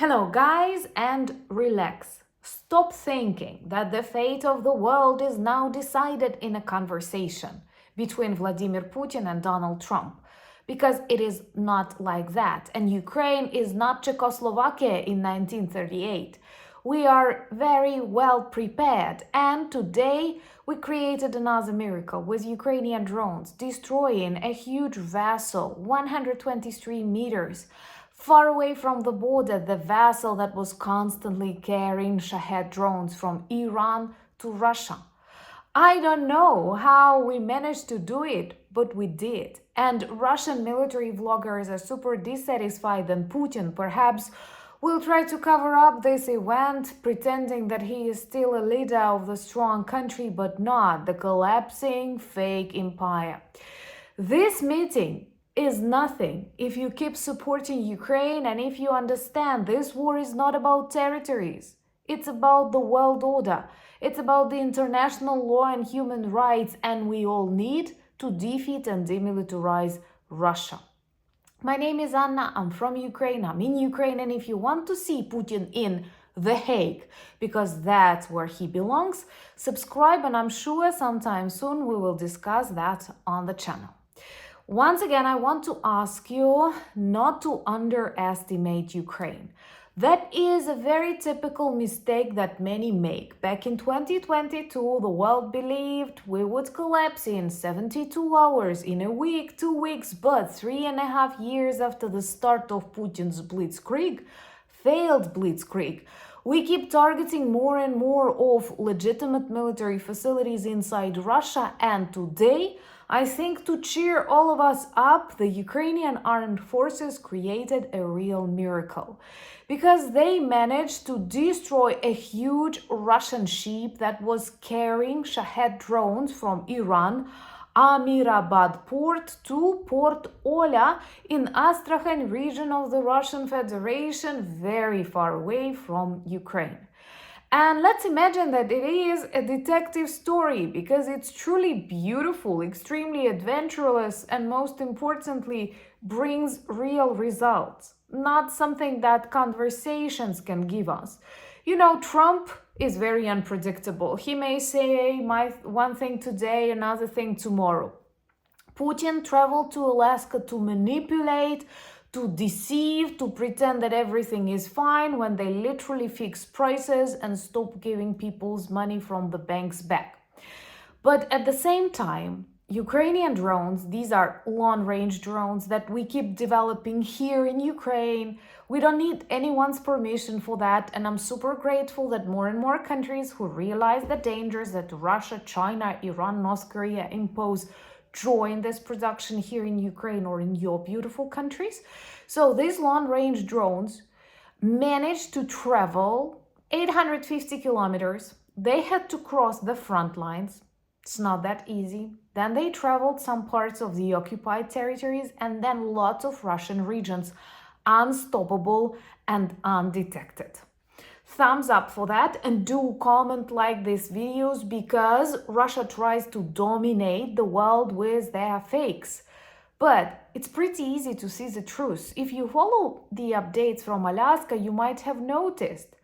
Hello guys, and relax. Stop thinking that the fate of the world is now decided in a conversation between Vladimir Putin and Donald Trump, because it is not like that, and Ukraine is not Czechoslovakia in 1938. We are very well prepared, and today we created another miracle with Ukrainian drones destroying a huge vessel 123 meters far away from the border, the vessel that was constantly carrying Shahed drones from Iran to Russia. I don't know how we managed to do it, but we did. And Russian military vloggers are super dissatisfied, and Putin perhaps will try to cover up this event, pretending that he is still a leader of the strong country, but not the collapsing fake empire. This meeting is nothing if you keep supporting Ukraine and if you understand this war is not about territories. It's about the world order. It's about the international law and human rights, and we all need to defeat and demilitarize Russia. My name is Anna, I'm from Ukraine, I'm in Ukraine, and if you want to see Putin in The Hague, because that's where he belongs, subscribe and I'm sure sometime soon we will discuss that on the channel. Once again, I want to ask you not to underestimate Ukraine. That is a very typical mistake that many make. Back in 2022, the world believed we would collapse in 72 hours, in a week, 2 weeks, but 3.5 years after the start of Putin's failed blitzkrieg, we keep targeting more and more of legitimate military facilities inside Russia, and today, I think to cheer all of us up, the Ukrainian armed forces created a real miracle, because they managed to destroy a huge Russian ship that was carrying Shahed drones from Iran, Amirabad port to Port Olya in Astrakhan region of the Russian Federation, very far away from Ukraine. And let's imagine that it is a detective story, because it's truly beautiful, extremely adventurous, and most importantly, brings real results, not something that conversations can give us. You know, Trump is very unpredictable. He may say one thing today, another thing tomorrow. Putin traveled to Alaska to manipulate, to deceive, to pretend that everything is fine when they literally fix prices and stop giving people's money from the banks back. But at the same time, Ukrainian drones, these are long-range drones that we keep developing here in Ukraine. We don't need anyone's permission for that, and I'm super grateful that more and more countries who realize the dangers that Russia, China, Iran, North Korea impose join this production here in Ukraine or in your beautiful countries. So these long-range drones managed to travel 850 kilometers. They had to cross the front lines. It's not that easy. Then they traveled some parts of the occupied territories, and then lots of Russian regions, unstoppable and undetected. Thumbs up for that, and do comment, like these videos, because Russia tries to dominate the world with their fakes. But it's pretty easy to see the truth. If you follow the updates from Alaska, you might have noticed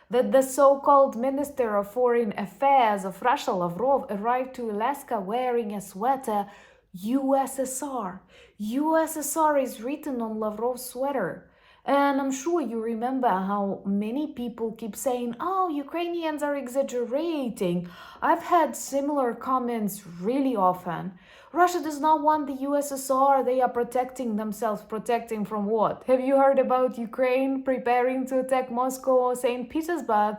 that the so-called Minister of Foreign Affairs of Russia, Lavrov, arrived to Alaska wearing a sweater USSR. USSR is written on Lavrov's sweater. And I'm sure you remember how many people keep saying, oh, Ukrainians are exaggerating. I've had similar comments really often. Russia does not want the USSR. They are protecting themselves. Protecting from what? Have you heard about Ukraine preparing to attack Moscow or St. Petersburg?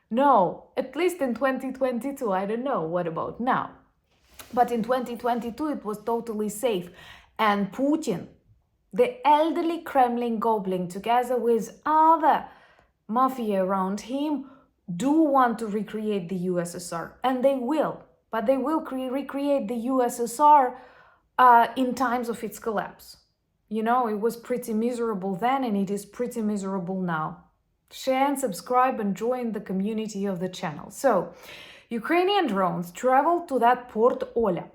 No, at least in 2022. I don't know. What about now? But in 2022, it was totally safe. And Putin, the elderly Kremlin goblin, together with other mafia around him, do want to recreate the USSR. And they will. But they will recreate the USSR in times of its collapse. You know, it was pretty miserable then, and it is pretty miserable now. Share and subscribe and join the community of the channel. So, Ukrainian drones traveled to that Port Olya.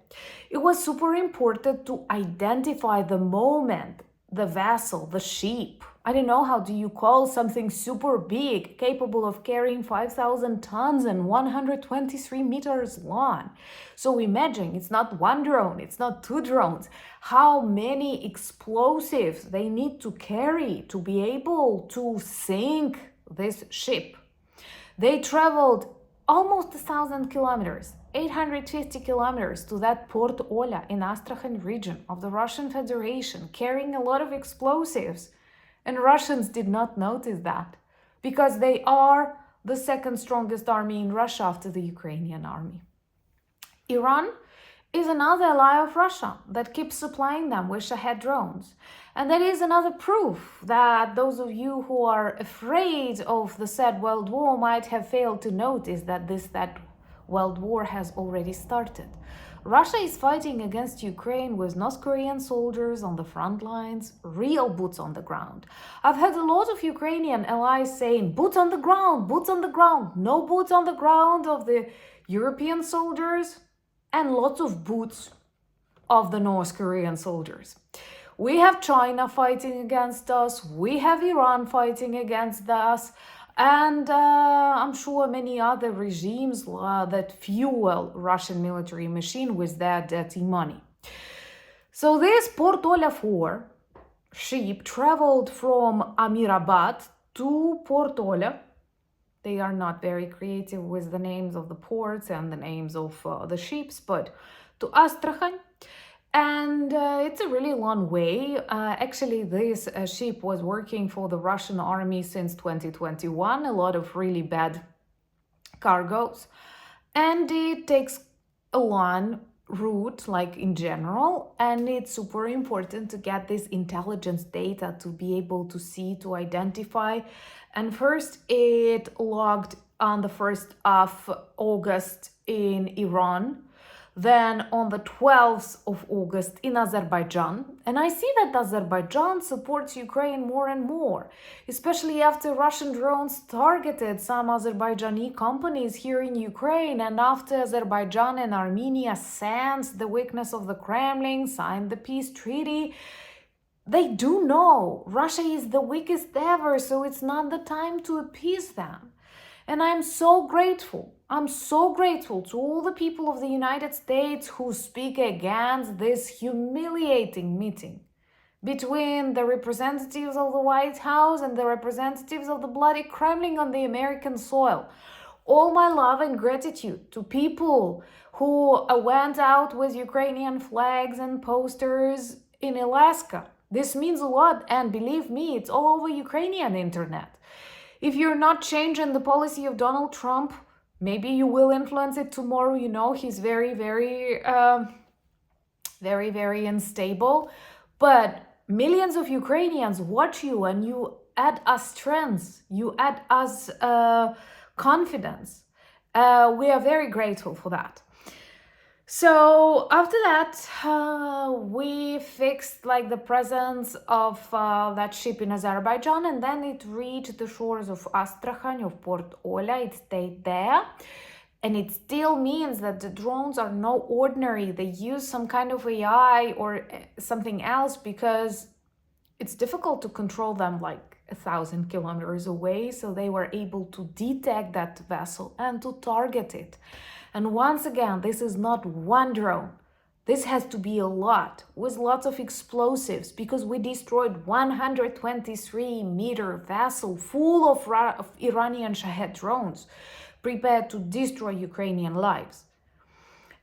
It was super important to identify the moment the vessel, the ship. I don't know, how do you call something super big, capable of carrying 5,000 tons and 123 meters long? So imagine, it's not one drone, it's not two drones. How many explosives they need to carry to be able to sink this ship. They traveled almost 1,000 kilometers, 850 kilometers to that Port Olya in Astrakhan region of the Russian Federation, carrying a lot of explosives. And Russians did not notice that because they are the second strongest army in Russia after the Ukrainian army. Iran is another ally of Russia that keeps supplying them with Shahed drones. And that is another proof that those of you who are afraid of the said world war might have failed to notice that that world war has already started. Russia is fighting against Ukraine with North Korean soldiers on the front lines, real boots on the ground. I've had a lot of Ukrainian allies saying, boots on the ground, boots on the ground. No boots on the ground of the European soldiers and lots of boots of the North Korean soldiers. We have China fighting against us, we have Iran fighting against us, and I'm sure many other regimes that fuel Russian military machine with their dirty money. So this Port Olya-4 ship traveled from Amirabad to Port Olya. They are not very creative with the names of the ports and the names of the ships, but to Astrakhan. And it's a really long way. Actually, this ship was working for the Russian army since 2021, a lot of really bad cargoes. And it takes a long route, like in general, and it's super important to get this intelligence data to be able to see, to identify. And first, it logged on the 1st of August in Iran, then on the 12th of August in Azerbaijan. And I see that Azerbaijan supports Ukraine more and more, especially after Russian drones targeted some Azerbaijani companies here in Ukraine, and after Azerbaijan and Armenia sensed the weakness of the Kremlin, signed the peace treaty. They do know Russia is the weakest ever, so it's not the time to appease them. And I'm so grateful. I'm so grateful to all the people of the United States who speak against this humiliating meeting between the representatives of the White House and the representatives of the bloody Kremlin on the American soil. All my love and gratitude to people who went out with Ukrainian flags and posters in Alaska. This means a lot, and believe me, it's all over Ukrainian internet. If you're not changing the policy of Donald Trump, maybe you will influence it tomorrow. You know, he's very, very unstable. But millions of Ukrainians watch you, and you add us strength. You add us confidence. We are very grateful for that. So after that, we fixed like the presence of that ship in Azerbaijan, and then it reached the shores of Astrakhan, of Port Olya. It stayed there, and it still means that the drones are no ordinary. They use some kind of AI or something else because it's difficult to control them like 1,000 kilometers away. So they were able to detect that vessel and to target it. And once again, this is not one drone. This has to be a lot, with lots of explosives, because we destroyed 123-meter vessel full of Iranian Shahed drones, prepared to destroy Ukrainian lives.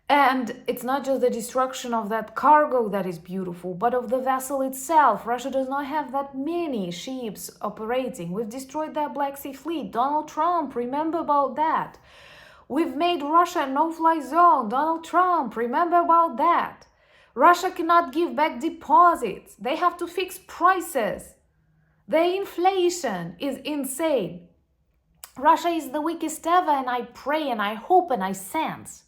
And it's not just the destruction of that cargo that is beautiful, but of the vessel itself. Russia does not have that many ships operating. We've destroyed their Black Sea fleet. Donald Trump, remember about that. We've made Russia a no-fly zone. Donald Trump, remember about that. Russia cannot give back deposits. They have to fix prices. The inflation is insane. Russia is the weakest ever, and I pray and I hope and I sense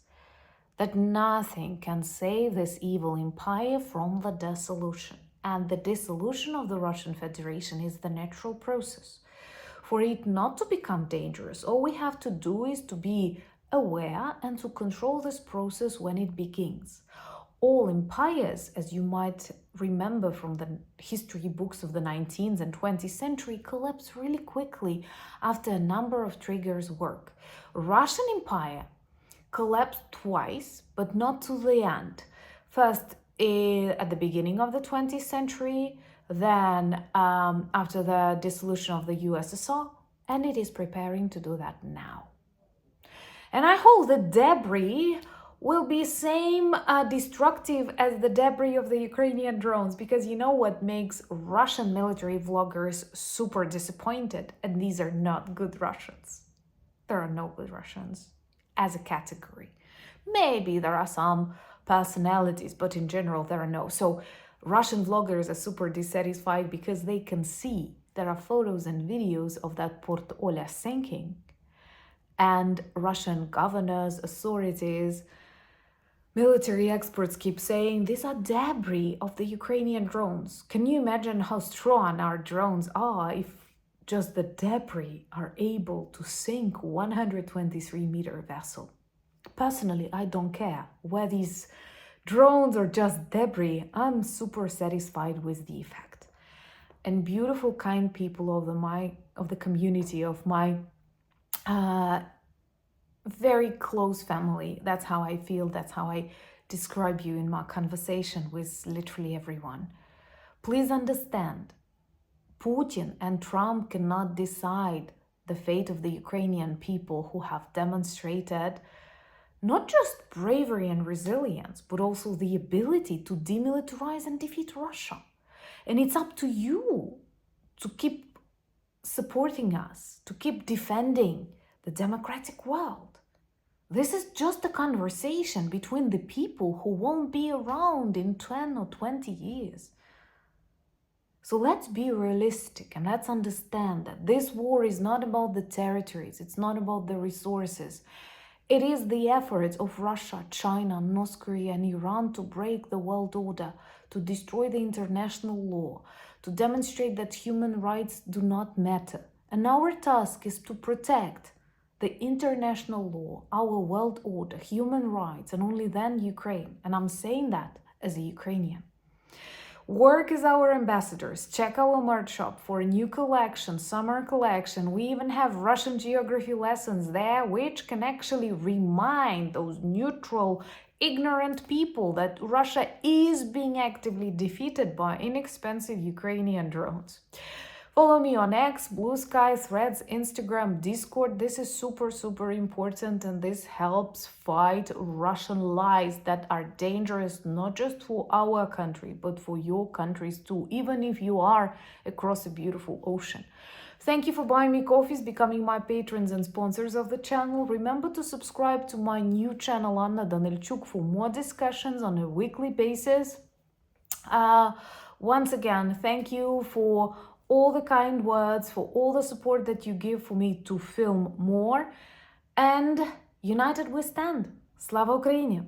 that nothing can save this evil empire from the dissolution. And the dissolution of the Russian Federation is the natural process. For it not to become dangerous, all we have to do is to be aware and to control this process when it begins. All empires, as you might remember from the history books of the 19th and 20th century, collapse really quickly after a number of triggers work. Russian Empire collapsed twice, but not to the end. First, at the beginning of the 20th century, then after the dissolution of the USSR, and it is preparing to do that now. And I hope the debris will be same destructive as the debris of the Ukrainian drones, because you know what makes Russian military vloggers super disappointed? And these are not good Russians. There are no good Russians as a category. Maybe there are some personalities, but in general there are no. So Russian vloggers are super dissatisfied because they can see there are photos and videos of that Port Olya sinking. And Russian governors, authorities, military experts keep saying these are debris of the Ukrainian drones. Can you imagine how strong our drones are if just the debris are able to sink 123-meter vessel? Personally, I don't care where these drones are just debris. I'm super satisfied with the effect. And beautiful, kind people of the community, of my very close family. That's how I feel. That's how I describe you in my conversation with literally everyone. Please understand, Putin and Trump cannot decide the fate of the Ukrainian people who have demonstrated not just bravery and resilience, but also the ability to demilitarize and defeat Russia. And it's up to you to keep supporting us, to keep defending the democratic world. This is just a conversation between the people who won't be around in 10 or 20 years. So let's be realistic and let's understand that this war is not about the territories, it's not about the resources. It is the efforts of Russia, China, North Korea, and Iran to break the world order, to destroy the international law, to demonstrate that human rights do not matter. And our task is to protect the international law, our world order, human rights, and only then Ukraine. And I'm saying that as a Ukrainian. Work as our ambassadors. Check our merch shop for a new collection, summer collection. We even have Russian geography lessons there, which can actually remind those neutral, ignorant people that Russia is being actively defeated by inexpensive Ukrainian drones. Follow me on X, Blue Sky, Threads, Instagram, Discord. This is super, super important, and this helps fight Russian lies that are dangerous not just for our country, but for your countries too, even if you are across a beautiful ocean. Thank you for buying me coffees, becoming my patrons and sponsors of the channel. Remember to subscribe to my new channel, Anna Danilchuk, for more discussions on a weekly basis. Once again, thank you for all the kind words, for all the support that you give for me to film more. And united we stand. Slava Ukraini!